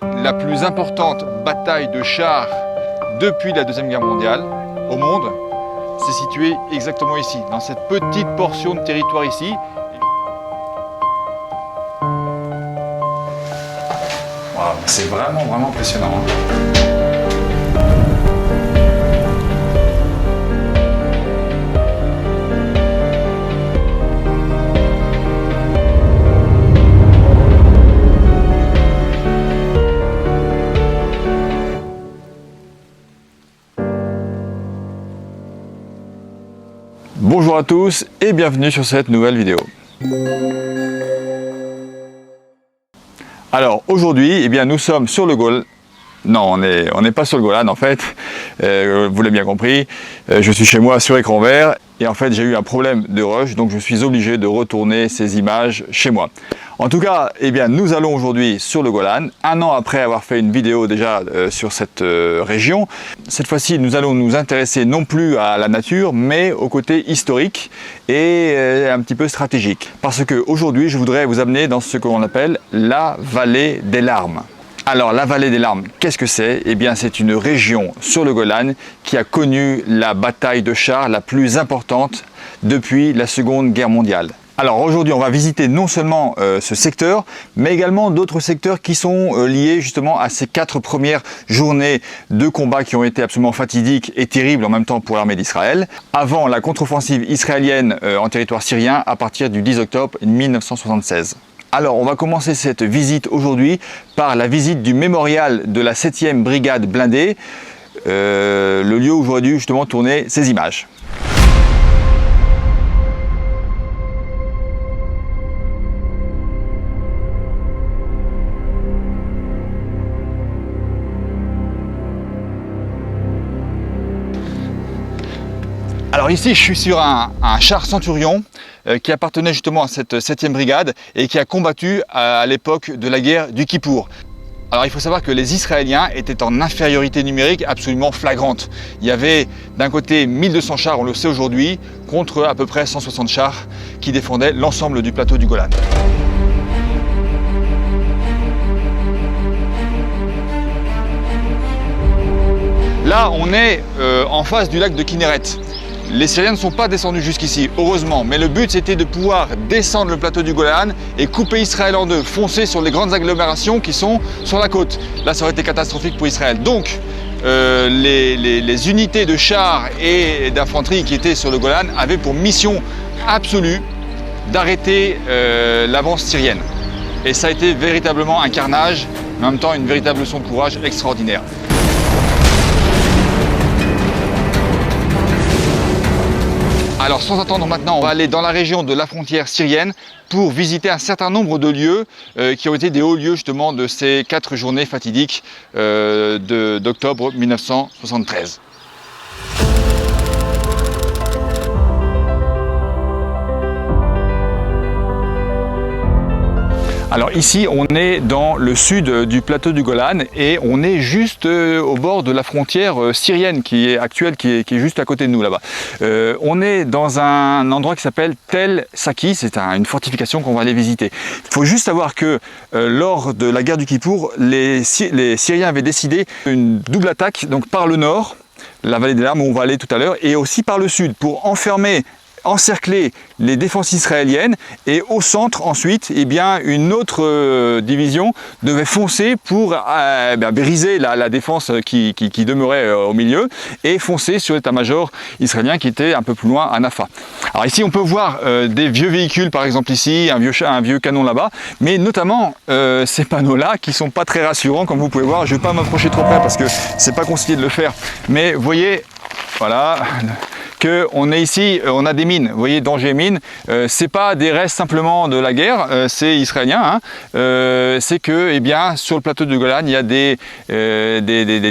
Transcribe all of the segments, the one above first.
La plus importante bataille de chars depuis la Deuxième Guerre mondiale au monde s'est située exactement ici, dans cette petite portion de territoire ici. Wow, c'est vraiment impressionnant, hein. Bonjour à tous et bienvenue sur cette nouvelle vidéo. Alors aujourd'hui, nous sommes sur le Golan. Non, on n'est pas sur le Golan en fait, vous l'avez bien compris. Je suis chez moi sur écran vert et en fait j'ai eu un problème de rush, donc je suis obligé de retourner ces images chez moi. En tout cas, nous allons aujourd'hui sur le Golan, un an après avoir fait une vidéo déjà sur cette région. Cette fois-ci, nous allons nous intéresser non plus à la nature, mais au côté historique et un petit peu stratégique. Parce qu'aujourd'hui, je voudrais vous amener dans ce que l'on appelle la vallée des larmes. Alors, la vallée des larmes, qu'est-ce que c'est? C'est une région sur le Golan qui a connu la bataille de chars la plus importante depuis la Seconde Guerre mondiale. Alors aujourd'hui, on va visiter non seulement ce secteur, mais également d'autres secteurs qui sont liés justement à ces 4 premières journées de combat qui ont été absolument fatidiques et terribles en même temps pour l'armée d'Israël, avant la contre-offensive israélienne en territoire syrien à partir du 10 octobre 1976. Alors on va commencer cette visite aujourd'hui par la visite du mémorial de la 7e brigade blindée, le lieu où j'aurais dû justement tourner ces images. Alors ici, je suis sur un char Centurion qui appartenait justement à cette 7e brigade et qui a combattu à l'époque de la guerre du Kippour. Alors il faut savoir que les Israéliens étaient en infériorité numérique absolument flagrante. Il y avait d'un côté 1200 chars, on le sait aujourd'hui, contre à peu près 160 chars qui défendaient l'ensemble du plateau du Golan. Là, on est en face du lac de Kinneret. Les Syriens ne sont pas descendus jusqu'ici, heureusement, mais le but c'était de pouvoir descendre le plateau du Golan et couper Israël en deux, foncer sur les grandes agglomérations qui sont sur la côte. Là, ça aurait été catastrophique pour Israël. Donc, les unités de chars et d'infanterie qui étaient sur le Golan avaient pour mission absolue d'arrêter l'avance syrienne. Et ça a été véritablement un carnage, mais en même temps une véritable leçon de courage extraordinaire. Alors sans attendre maintenant, on va aller dans la région de la frontière syrienne pour visiter un certain nombre de lieux qui ont été des hauts lieux justement de ces 4 journées fatidiques d'octobre 1973. Alors ici, on est dans le sud du plateau du Golan et on est juste au bord de la frontière syrienne qui est actuelle, qui est juste à côté de nous là-bas. On est dans un endroit qui s'appelle Tel Saki, c'est une fortification qu'on va aller visiter. Il faut juste savoir que lors de la guerre du Kippour, les Syriens avaient décidé une double attaque, donc par le nord, la vallée des larmes où on va aller tout à l'heure, et aussi par le sud pour encercler les défenses israéliennes, et au centre ensuite une autre division devait foncer pour briser la défense qui demeurait au milieu et foncer sur l'état-major israélien qui était un peu plus loin à Naffa. Alors ici on peut voir des vieux véhicules, par exemple ici un vieux canon là-bas, mais notamment ces panneaux là qui sont pas très rassurants comme vous pouvez voir. Je vais pas m'approcher trop près parce que c'est pas conseillé de le faire, mais vous voyez, voilà, qu'on est ici, on a des mines, vous voyez, danger mines, c'est pas des restes simplement de la guerre, c'est israélien, hein, c'est que sur le plateau du Golan, il y a des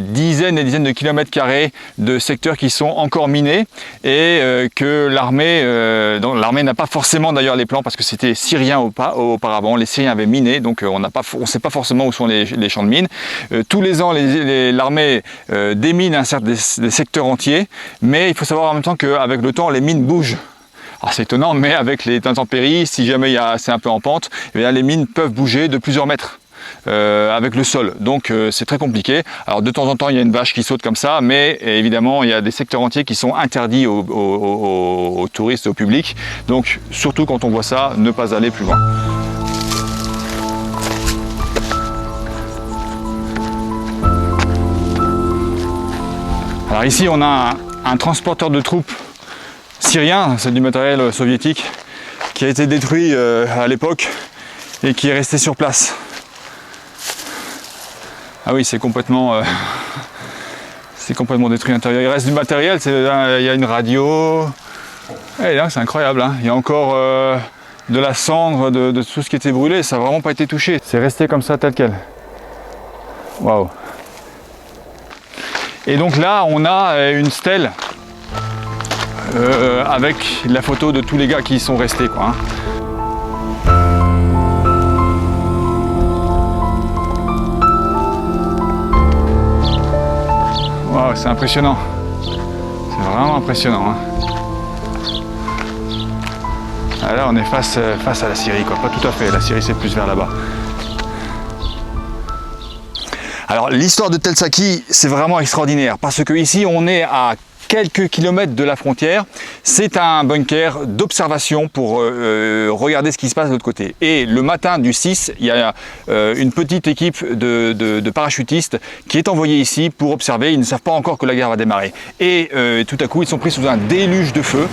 dizaines et dizaines de kilomètres carrés de secteurs qui sont encore minés et que l'armée n'a pas forcément d'ailleurs les plans parce que c'était syrien auparavant, les Syriens avaient miné, donc on ne sait pas forcément où sont les champs de mines. Tous les ans, l'armée démine des secteurs entiers, mais il faut savoir en même temps qu'avec le temps, les mines bougent. Alors c'est étonnant, mais avec les intempéries, si jamais c'est un peu en pente, les mines peuvent bouger de plusieurs mètres. avec le sol. Donc c'est très compliqué. Alors de temps en temps il y a une vache qui saute comme ça, mais évidemment il y a des secteurs entiers qui sont interdits aux touristes, au public. Donc surtout quand on voit ça, ne pas aller plus loin. Alors ici on a un transporteur de troupes syrien, c'est du matériel soviétique qui a été détruit à l'époque et qui est resté sur place. Ah oui, c'est complètement détruit à l'intérieur. Il reste du matériel, il y a une radio. Et là, c'est incroyable, hein. Il y a encore de la cendre, de tout ce qui était brûlé, ça n'a vraiment pas été touché. C'est resté comme ça tel quel. Waouh. Et donc là, on a une stèle avec la photo de tous les gars qui y sont restés, quoi, hein. Wow, c'est impressionnant. C'est vraiment impressionnant, hein. Ah, là, on est face à la Syrie, quoi. Pas tout à fait. La Syrie, c'est plus vers là-bas. Alors, l'histoire de Tel Saki, c'est vraiment extraordinaire parce que ici, on est à quelques kilomètres de la frontière. C'est un bunker d'observation pour regarder ce qui se passe de l'autre côté. Et le matin du 6, il y a une petite équipe de parachutistes qui est envoyée ici pour observer. Ils ne savent pas encore que la guerre va démarrer. Et tout à coup, ils sont pris sous un déluge de feu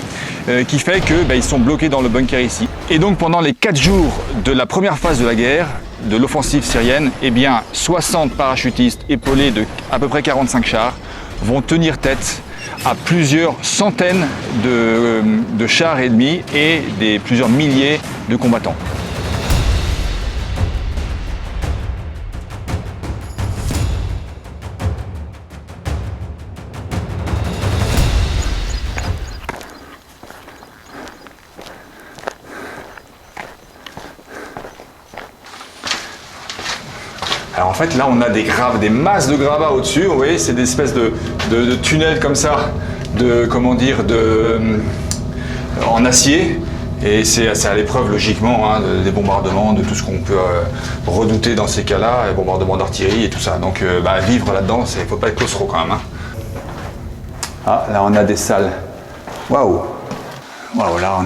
qui fait qu'ils sont bloqués dans le bunker ici. Et donc, pendant les 4 jours de la première phase de la guerre, de l'offensive syrienne, eh bien, 60 parachutistes épaulés de à peu près 45 chars vont tenir tête à plusieurs centaines de chars ennemis et plusieurs milliers de combattants. Alors en fait là on a des masses de gravats au-dessus, vous voyez, c'est des espèces de tunnels comme ça, en acier, et c'est à l'épreuve logiquement hein, des bombardements, de tout ce qu'on peut redouter dans ces cas-là, bombardements d'artillerie et tout ça. Donc vivre là-dedans, il ne faut pas être claustro quand même. Hein. Ah là on a des salles. Waouh. Waouh, là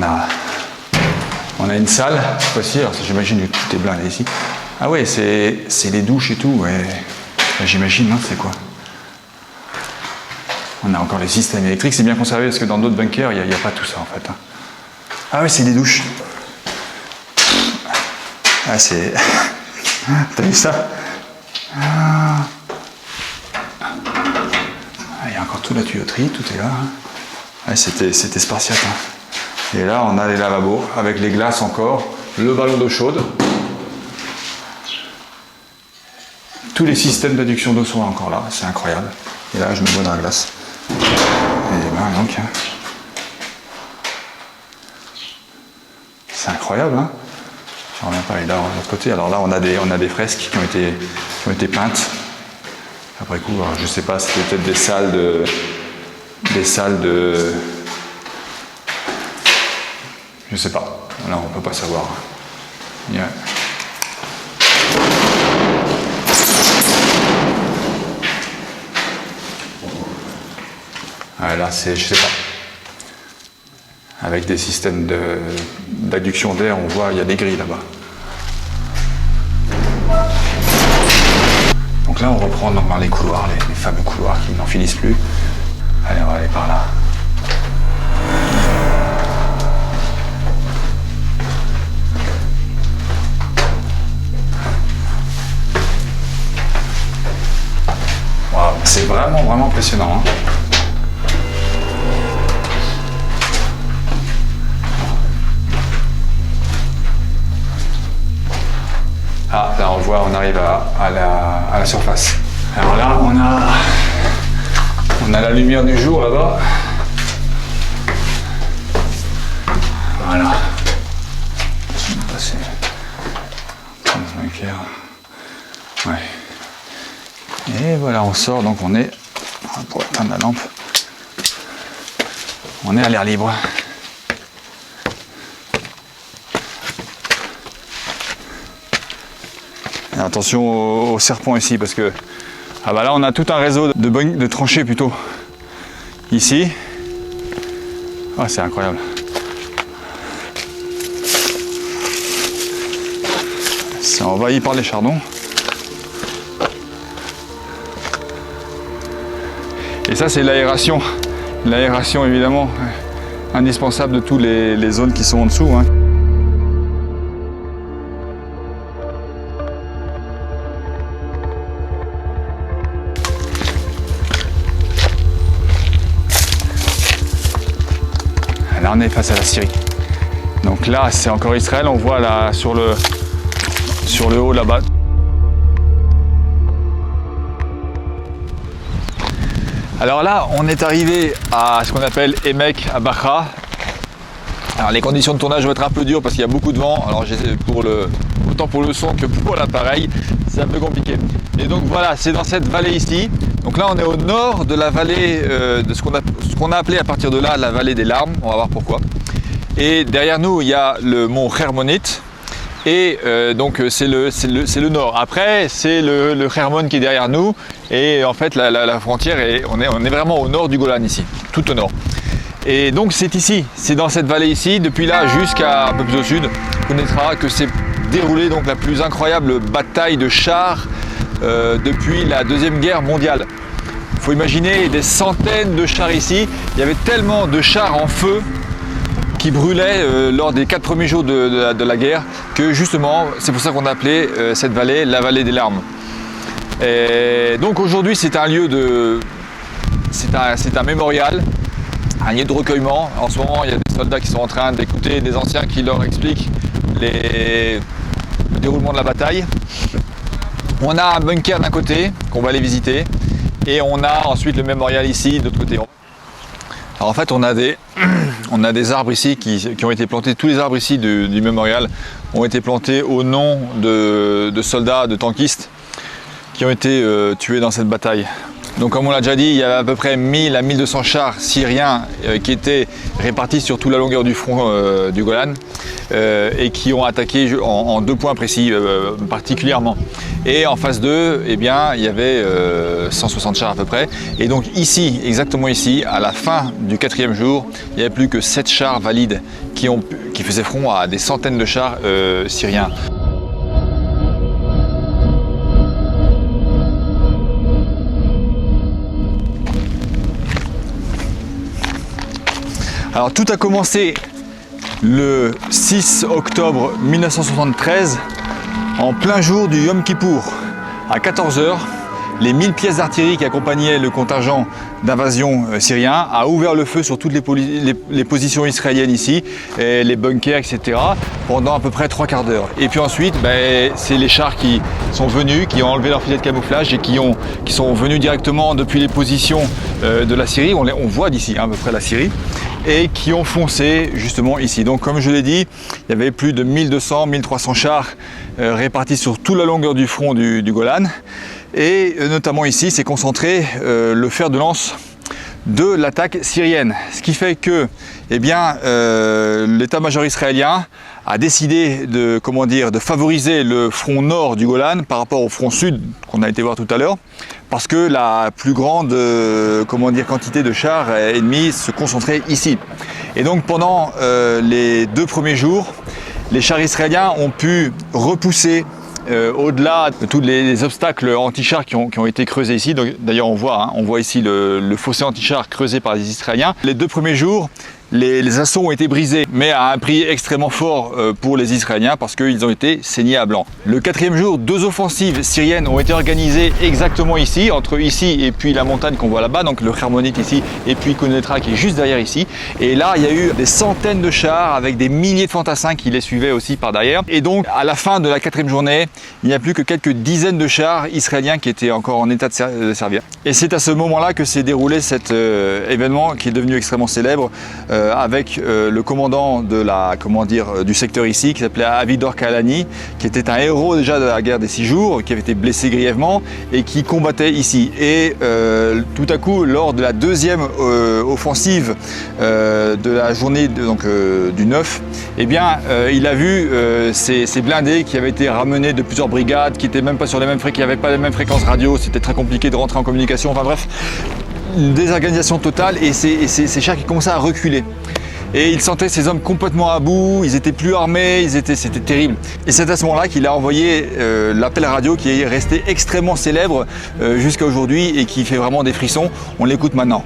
on a une salle, cette fois-ci, alors j'imagine que tout est blindé ici. Ah ouais, c'est les douches et tout, ouais. J'imagine, hein, c'est quoi? On a encore les systèmes électriques, c'est bien conservé parce que dans d'autres bunkers, il n'y a pas tout ça en fait. Hein. Ah ouais, c'est des douches. Ah c'est... T'as vu ça? Ah, il y a encore toute la tuyauterie, tout est là. Hein. Ah, c'était spartiate. Hein. Et là, on a les lavabos avec les glaces encore, le ballon d'eau chaude. Tous les systèmes d'adduction d'eau sont encore là, c'est incroyable. Et là, je me bois dans la glace. Et ben donc, c'est incroyable, hein. Je reviens pas, et là, de l'autre côté, alors là, on a des fresques qui ont été peintes. Après coup, alors, je sais pas, c'était peut-être des salles de... Je sais pas, là, on peut pas savoir. Yeah. Ah, là, je sais pas. Avec des systèmes d'adduction d'air, on voit, il y a des grilles là-bas. Donc là, on reprend normalement les couloirs, les fameux couloirs qui n'en finissent plus. Allez, on va aller par là. Wow, c'est vraiment impressionnant. Hein. Ah, là on voit, on arrive à la surface. Alors là, on a la lumière du jour là-bas. Voilà. Je vais passer. Ouais. Et voilà, on sort, donc on est, pour éteindre la lampe, on est à l'air libre. Attention aux serpents ici parce que ah bah là on a tout un réseau de tranchées plutôt ici. Ah, c'est incroyable. C'est envahi par les chardons. Et ça c'est l'aération. L'aération évidemment indispensable de toutes les zones qui sont en dessous. Hein. Là on est face à la Syrie. Donc là c'est encore Israël, on voit là sur le haut là-bas. Alors là on est arrivé à ce qu'on appelle Emek Abacha. Alors les conditions de tournage vont être un peu dures parce qu'il y a beaucoup de vent. Alors autant pour le son que pour l'appareil, c'est un peu compliqué. Et donc voilà, c'est dans cette vallée ici. Donc là on est au nord de la vallée de ce qu'on a appelé à partir de là la vallée des larmes. On va voir pourquoi. Et derrière nous il y a le mont Hermonite. Et donc c'est le nord. Après c'est le Hermon qui est derrière nous. Et en fait la frontière on est vraiment au nord du Golan ici, tout au nord. Et donc c'est ici, c'est dans cette vallée ici, depuis là jusqu'à un peu plus au sud, on connaîtra que c'est déroulé donc la plus incroyable bataille de chars depuis la Deuxième Guerre mondiale. Il faut imaginer des centaines de chars ici. Il y avait tellement de chars en feu qui brûlaient lors des 4 premiers jours de la guerre que justement, c'est pour ça qu'on a appelé cette vallée la vallée des larmes. Et donc aujourd'hui, c'est un lieu c'est un mémorial, un lieu de recueillement. En ce moment, il y a des soldats qui sont en train d'écouter des anciens qui leur expliquent le déroulement de la bataille. On a un bunker d'un côté qu'on va aller visiter et on a ensuite le mémorial ici de l'autre côté. Alors en fait on a des arbres ici qui ont été plantés, tous les arbres ici du mémorial ont été plantés au nom de soldats, de tankistes qui ont été tués dans cette bataille. Donc comme on l'a déjà dit, il y avait à peu près 1000 à 1200 chars syriens qui étaient répartis sur toute la longueur du front du Golan et qui ont attaqué en 2 points précis particulièrement. Et en face d'eux, eh bien, il y avait 160 chars à peu près. Et donc ici, exactement ici, à la fin du 4e jour, il n'y avait plus que 7 chars valides qui faisaient front à des centaines de chars syriens. Alors tout a commencé le 6 octobre 1973, en plein jour du Yom Kippour, à 14 h. Les 1000 pièces d'artillerie qui accompagnaient le contingent d'invasion syrien a ouvert le feu sur toutes les positions israéliennes ici, et les bunkers, etc. pendant à peu près 3 quarts d'heure. Et puis ensuite, c'est les chars qui sont venus, qui ont enlevé leur filet de camouflage et qui sont venus directement depuis les positions de la Syrie. On voit d'ici à peu près la Syrie. Et qui ont foncé justement ici. Donc comme je l'ai dit, il y avait plus de 1200, 1300 chars répartis sur toute la longueur du front du Golan. Et notamment ici, c'est concentré le fer de lance de l'attaque syrienne. Ce qui fait que l'état-major israélien a décidé de favoriser le front nord du Golan par rapport au front sud qu'on a été voir tout à l'heure, parce que la plus grande quantité de chars ennemis se concentrait ici. Et donc pendant les 2 premiers jours, les chars israéliens ont pu repousser au-delà de tous les obstacles anti-chars qui ont été creusés ici. D'ailleurs on voit ici le fossé anti-chars creusé par les Israéliens. Les 2 premiers jours, les assauts ont été brisés, mais à un prix extrêmement fort pour les Israéliens parce qu'ils ont été saignés à blanc. Le 4e jour, 2 offensives syriennes ont été organisées exactement ici, entre ici et puis la montagne qu'on voit là-bas, donc le Hermonite ici, et puis Konetra qui est juste derrière ici. Et là, il y a eu des centaines de chars avec des milliers de fantassins qui les suivaient aussi par derrière. Et donc, à la fin de la 4e journée, il n'y a plus que quelques dizaines de chars israéliens qui étaient encore en état de servir. Et c'est à ce moment-là que s'est déroulé cet événement qui est devenu extrêmement célèbre, avec le commandant de du secteur ici, qui s'appelait Avidor Kalani, qui était un héros déjà de la guerre des 6 jours, qui avait été blessé grièvement et qui combattait ici. Et tout à coup, lors de la deuxième offensive de la journée du 9, eh bien, il a vu ces blindés qui avaient été ramenés de plusieurs brigades, qui n'étaient même pas sur les mêmes qui n'avaient pas les mêmes fréquences radio, c'était très compliqué de rentrer en communication, enfin bref, une désorganisation totale et ces chars qui commençaient à reculer. Et il sentait ces hommes complètement à bout, ils étaient plus armés, c'était terrible. Et c'est à ce moment-là qu'il a envoyé l'appel radio qui est resté extrêmement célèbre jusqu'à aujourd'hui et qui fait vraiment des frissons. On l'écoute maintenant.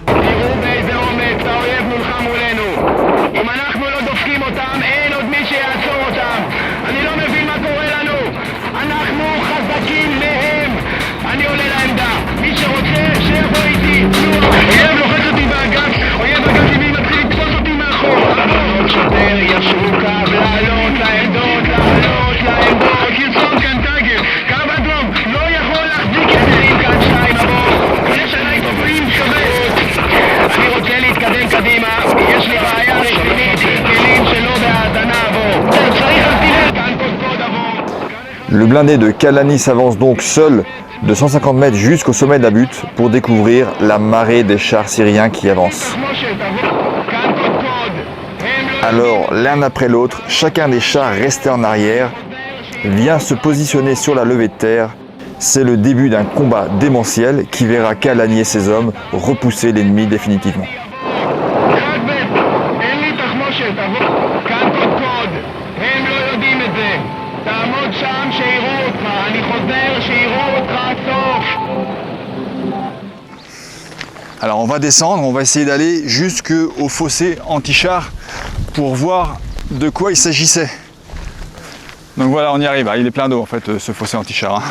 Le blindé de Kalani s'avance donc seul de 150 mètres jusqu'au sommet de la butte pour découvrir la marée des chars syriens qui avancent. Alors, l'un après l'autre, chacun des chars restés en arrière vient se positionner sur la levée de terre. C'est le début d'un combat démentiel qui verra Kalani et ses hommes repousser l'ennemi définitivement. Alors on va descendre, on va essayer d'aller jusqu'au fossé anti-char pour voir de quoi il s'agissait. Donc voilà, on y arrive. Il est plein d'eau en fait, ce fossé anti-char.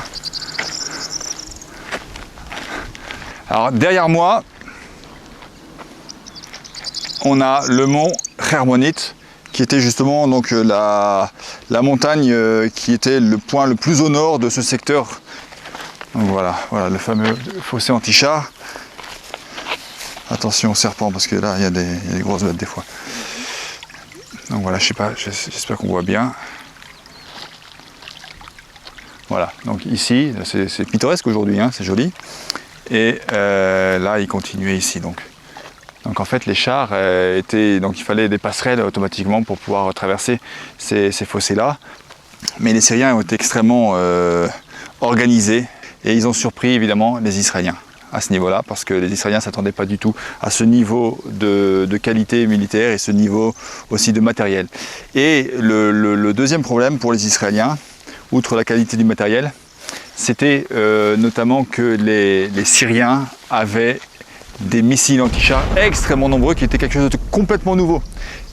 Alors derrière moi, on a le mont Hermonite, qui était justement donc la montagne qui était le point le plus au nord de ce secteur. Donc voilà le fameux fossé anti-char. Attention aux serpents parce que là il y a des grosses bêtes des fois. Donc voilà, je sais pas, j'espère qu'on voit bien. Voilà, donc ici, c'est pittoresque aujourd'hui, hein, c'est joli. Et là il continuait ici donc. Donc en fait les chars donc il fallait des passerelles automatiquement pour pouvoir traverser ces fossés-là. Mais les Syriens ont été extrêmement organisés et ils ont surpris évidemment les Israéliens à ce niveau-là, parce que les Israéliens ne s'attendaient pas du tout à ce niveau de qualité militaire et ce niveau aussi de matériel. Et le deuxième problème pour les Israéliens, outre la qualité du matériel, c'était notamment que les Syriens avaient des missiles anti-chars extrêmement nombreux qui étaient quelque chose de complètement nouveau.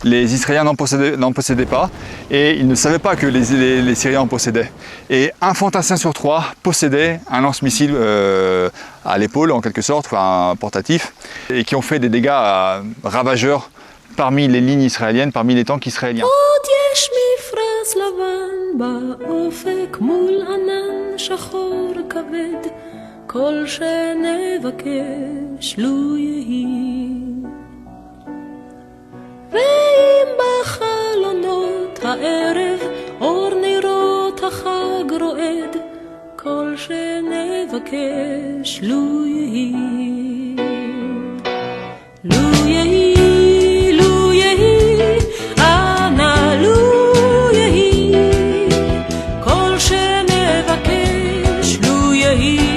Les Israéliens n'en possédaient pas et ils ne savaient pas que les Syriens en possédaient. Et un fantassin sur 3 possédait un lance-missile à l'épaule en quelque sorte, enfin un portatif, et qui ont fait des dégâts ravageurs parmi les lignes israéliennes, parmi les tanks israéliens. כל שנבקש לו יהי ואם בחלונות הערב אור נרות החג רועד כל שנבקש לו יהי לו יהי לו יהי אנא לו יהי כל שנבקש לו יהי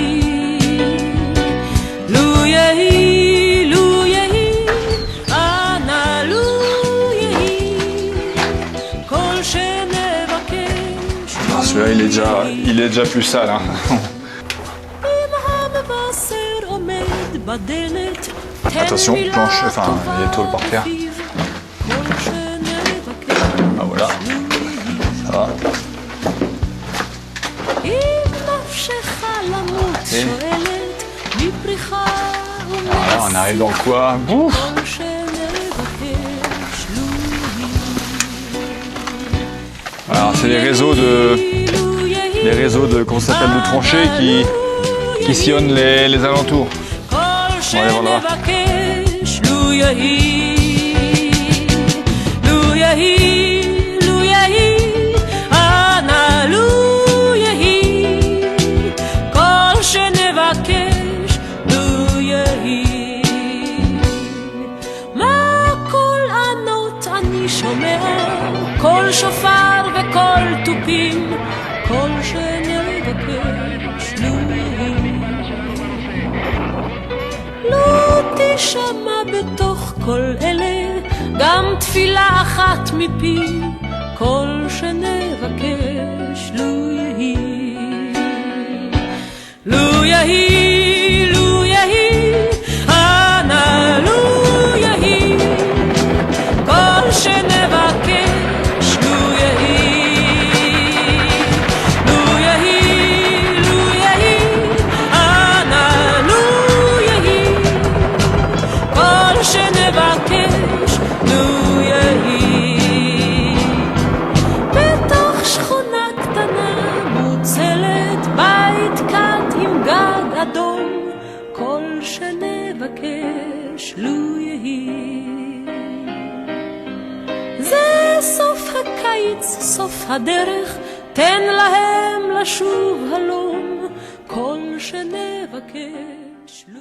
Celui-là, il est déjà plus sale. Hein. Attention, planche, enfin, il y a tôle par terre. Ah voilà, ça va. Et alors, on arrive dans quoi? Ouf. Alors c'est les réseaux de comment ça s'appelle, de tranchées qui sillonnent les alentours. On va aller voir là-bas. שומע קול שופר וקול תופים, קול שנבקש לו יהי. לא תשמע בתוך כל אלה גם תפילה אחת מפי, קול שנבקש לו יהי. לו יהי, לו יהי, אנא לו יהי, כל שנבקש לו יהי. לו יהי, לו יהי, אנא לו יהי, כל שנבקש לו יהי. בתוך שכונה קטנה מוצלת בית קט עם גג אדום, כל שנבקש לו יהי. זה סוף הקיץ, סוף הדרך, תן להם לשוב הלום, כל שנבקש לו.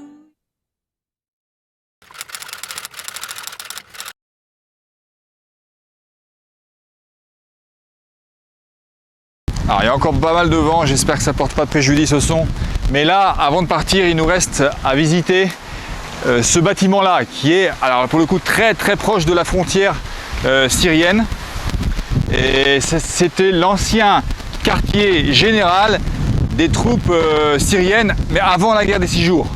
Alors, il y a encore pas mal de vent, j'espère que ça porte pas de préjudice au son. Mais là, avant de partir, il nous reste à visiter ce bâtiment-là, qui est, alors pour le coup, très très proche de la frontière syrienne. Et c'était l'ancien quartier général des troupes syriennes, mais avant la guerre des 6 jours.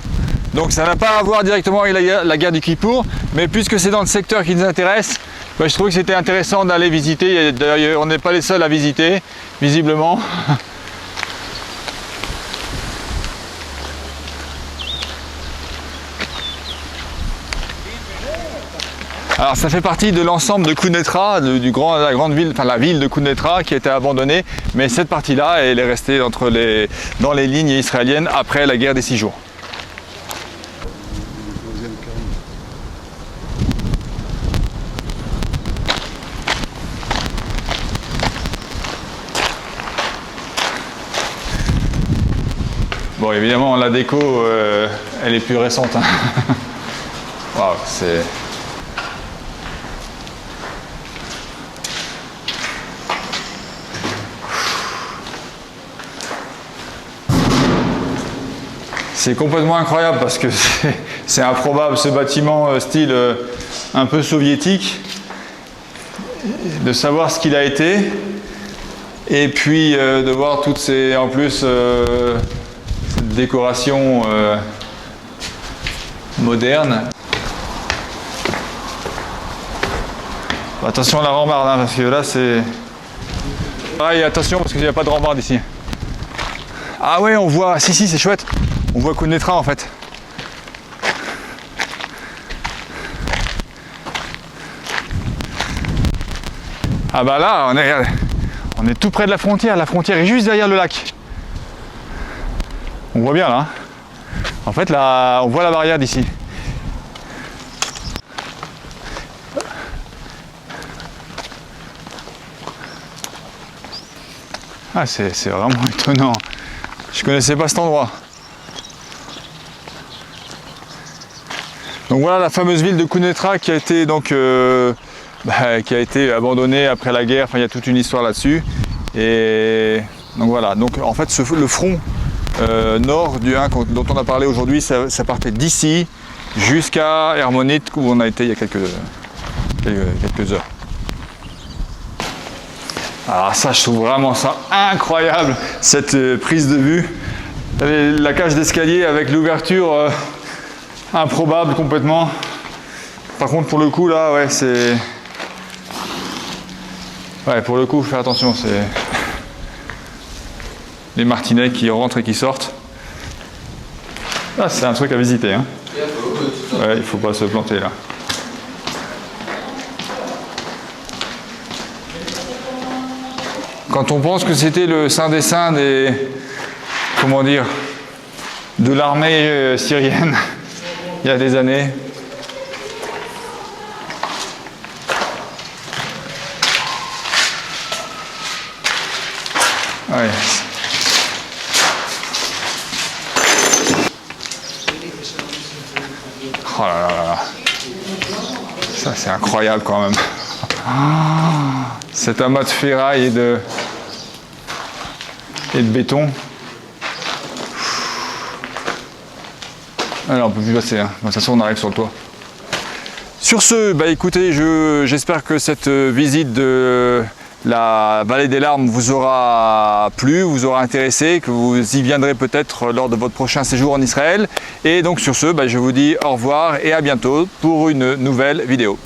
Donc ça n'a pas à voir directement avec la guerre du Kippour, mais puisque c'est dans le secteur qui nous intéresse, je trouvais que c'était intéressant d'aller visiter. D'ailleurs, on n'est pas les seuls à visiter, visiblement. Alors ça fait partie de l'ensemble de Quneitra, la grande ville, enfin la ville de Quneitra qui a été abandonnée, mais cette partie-là, elle est restée dans les lignes israéliennes après la guerre des 6 jours. Bon, évidemment, la déco, elle est plus récente. Hein. Waouh, c'est... C'est complètement incroyable parce que c'est improbable, ce bâtiment style un peu soviétique, de savoir ce qu'il a été, et puis de voir toutes ces, en plus, cette décoration moderne. Attention à la rambarde, hein, parce que là c'est... Pareil, attention parce qu'il n'y a pas de rambarde ici. Ah ouais, on voit, si c'est chouette. On voit Quneitra en fait. Ah bah là, on est tout près de la frontière. La frontière est juste derrière le lac. On voit bien là. En fait là, on voit la barrière d'ici. Ah, c'est vraiment étonnant. Je connaissais pas cet endroit. Donc voilà la fameuse ville de Quneitra qui a été donc qui a été abandonnée après la guerre. Enfin, il y a toute une histoire là-dessus. Et donc voilà. Donc en fait, le front nord du 1 dont on a parlé aujourd'hui, ça partait d'ici jusqu'à Hermonite où on a été il y a quelques heures. Alors ça, je trouve vraiment ça incroyable, cette prise de vue. La cage d'escalier avec l'ouverture improbable complètement. Par contre, pour le coup, là, ouais, c'est... Ouais, pour le coup, fais attention, c'est... Les martinets qui rentrent et qui sortent. Ah, c'est un truc à visiter, hein. Ouais, il faut pas se planter, là. Quand on pense que c'était le saint des saints des... Comment dire, de l'armée syrienne, il y a des années. Ouais. Oh là là là. Ça, c'est incroyable quand même. Cet amas de ferraille et de béton. Alors on peut plus passer, hein. De toute façon on arrive sur le toit. Sur ce, bah écoutez, j'espère que cette visite de la vallée des larmes vous aura plu, vous aura intéressé, que vous y viendrez peut-être lors de votre prochain séjour en Israël. Et donc sur ce, bah, je vous dis au revoir et à bientôt pour une nouvelle vidéo.